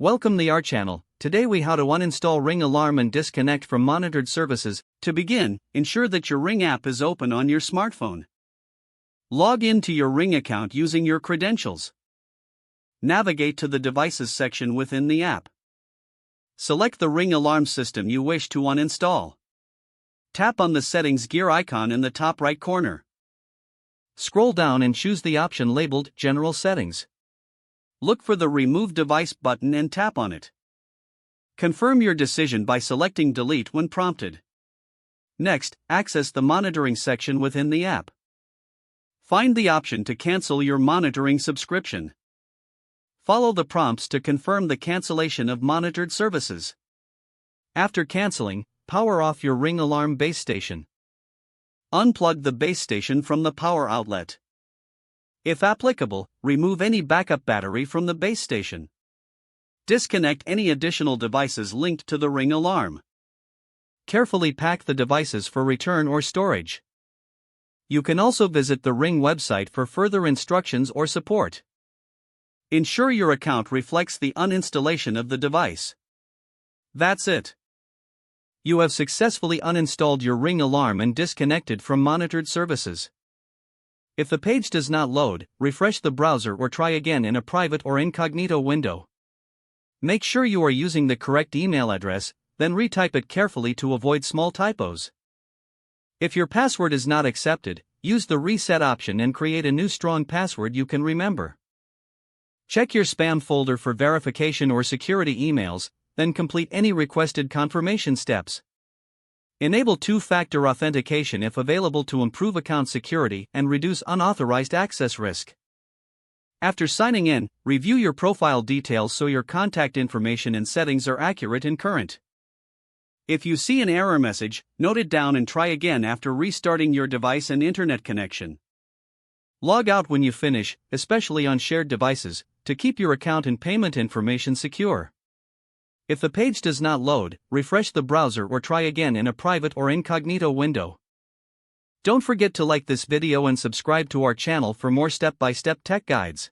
Welcome to our channel. Today we how to uninstall Ring alarm and disconnect from monitored services. To begin, ensure that your Ring app is open on your smartphone. Log into your Ring account using your credentials. Navigate to the Devices section within the app. Select the Ring alarm system you wish to uninstall. Tap on the Settings gear icon in the top right corner. Scroll down and choose the option labeled General Settings. Look for the Remove Device button and tap on it. Confirm your decision by selecting Delete when prompted. Next, access the monitoring section within the app. Find the option to cancel your monitoring subscription. Follow the prompts to confirm the cancellation of monitored services. After canceling, power off your Ring alarm base station. Unplug the base station from the power outlet. If applicable, remove any backup battery from the base station. Disconnect any additional devices linked to the Ring alarm. Carefully pack the devices for return or storage. You can also visit the Ring website for further instructions or support. Ensure your account reflects the uninstallation of the device. That's it. You have successfully uninstalled your Ring alarm and disconnected from monitored services. If the page does not load, refresh the browser or try again in a private or incognito window. Make sure you are using the correct email address, then retype it carefully to avoid small typos. If your password is not accepted, use the reset option and create a new strong password you can remember. Check your spam folder for verification or security emails, then complete any requested confirmation steps. Enable two-factor authentication if available to improve account security and reduce unauthorized access risk. After signing in, review your profile details so your contact information and settings are accurate and current. If you see an error message, note it down and try again after restarting your device and internet connection. Log out when you finish, especially on shared devices, to keep your account and payment information secure. If the page does not load, refresh the browser or try again in a private or incognito window. Don't forget to like this video and subscribe to our channel for more step-by-step tech guides.